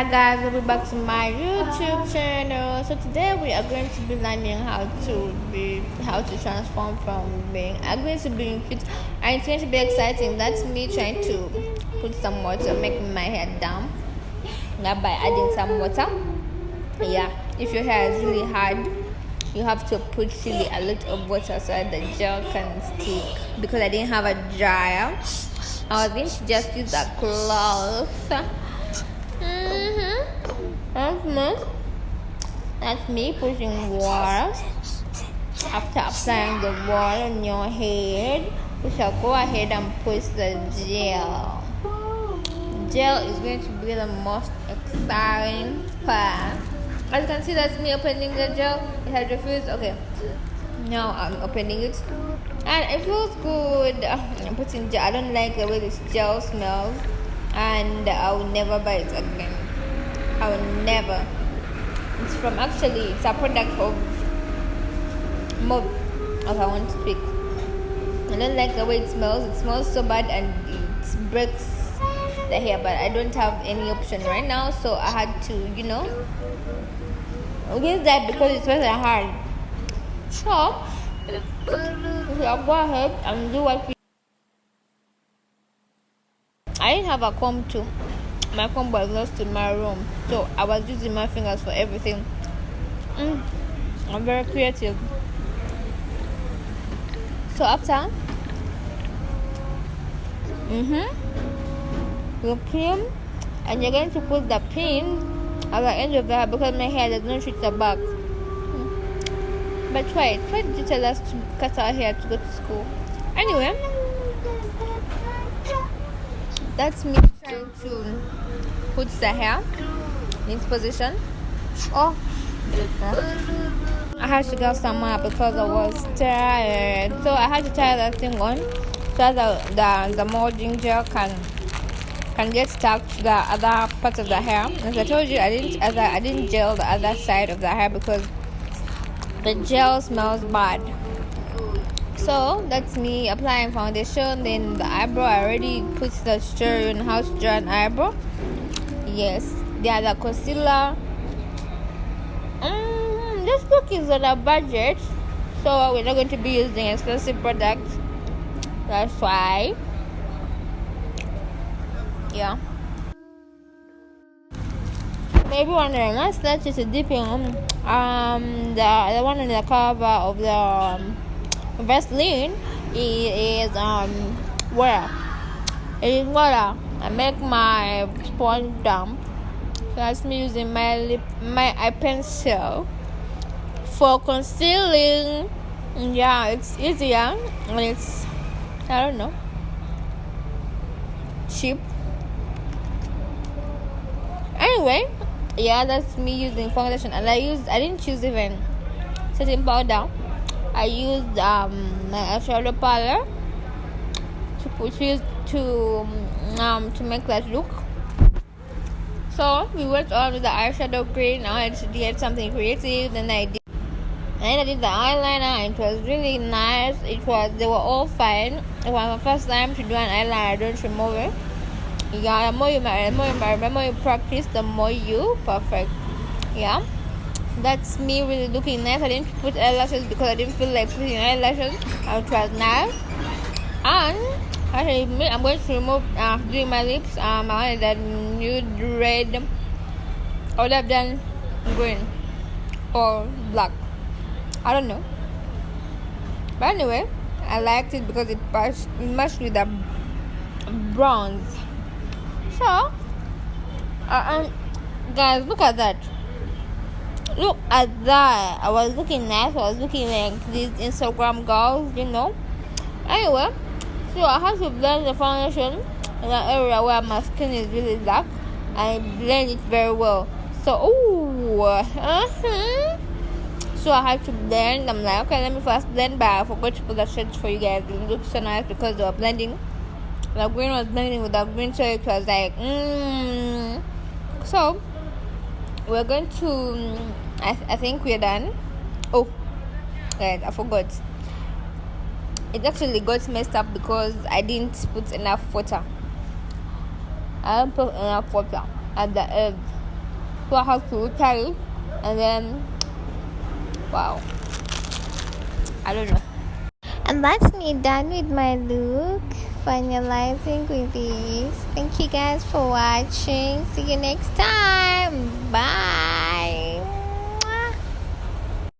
Hi guys, welcome back to my YouTube channel. So today we are going to be learning how to transform from being ugly to being fit, and it's going to be exciting. That's me trying to put some water, making my hair damp. Now by adding some water. Yeah, if your hair is really hard, you have to put really a lot of water so that the gel can stick. Because I didn't have a dryer, I was going to just use a cloth. That's me putting water. After applying the water on your head, we shall go ahead and put the gel. Gel is going to be the most exciting part. As you can see, that's me opening the gel. It had refused. Okay, now I'm opening it, and it feels good. I'm putting gel. I don't like the way this gel smells, and I will never buy it again. I will never. It's a product of Mob. Okay, I want to speak. I don't like the way it smells. It smells so bad and it breaks the hair, but I don't have any option right now, so I had to, use that because it's very hard. So, I'll go ahead and do what we. I didn't have a comb too. My comb was lost in my room, so I was using my fingers for everything. I'm very creative. So after you pin, and you're going to put the pin at the end of the hair because my hair does not reach the back. But why did you tell us to cut our hair to go to school? Anyway, that's me trying to put the hair in its position. Oh, I had to go somewhere because I was tired, so I had to tie that thing on so that the molding gel can get stuck to the other part of the hair. As I told you, I didn't gel the other side of the hair because the gel smells bad. So that's me applying foundation. Then the eyebrow, I already put the tutorial on how to draw an eyebrow. Yes, the concealer. This book is on a budget, so we're not going to be using expensive products. That's why. Yeah. Maybe wondering, what's that? Just a dipping the one on the cover of the Vaseline is water. It is water. I make my sponge damp. That's me using my eye pencil for concealing. Yeah, it's easier and it's, I don't know, cheap. Anyway, yeah, that's me using foundation, and I didn't choose even setting powder. I used my eyeshadow powder to make that look. So we went on with the eyeshadow green. Now I did something creative. Then I did the eyeliner, and it was really nice. They were all fine. It was my first time to do an eyeliner. I don't remove it. Yeah, the more you practice, the more you perfect. Yeah, that's me really looking nice. I didn't put eyelashes because I didn't feel like putting eyelashes. It was nice. And I'm going to remove doing my lips. I wanted that nude red. I would have done green or black. I don't know. But anyway, I liked it because it matched with the bronze. So, guys, look at that. Look at that. I was looking nice. I was looking like these Instagram girls, Anyway, so I have to blend the foundation in that area where my skin is really dark. I blend it very well. So, so I had to blend. I'm like, okay, let me first blend, but I forgot to put the shades for you guys. It looked so nice because they were blending. The green was blending with the green, so it was like, So, we're going to, I think we're done. Oh, guys, I forgot. It actually got messed up because I didn't put enough water. I didn't put enough water at the edge. so I have to retire it, and then wow, I don't know. And that's me done with my look, finalizing with this. Thank you guys for watching. See you next time. Bye.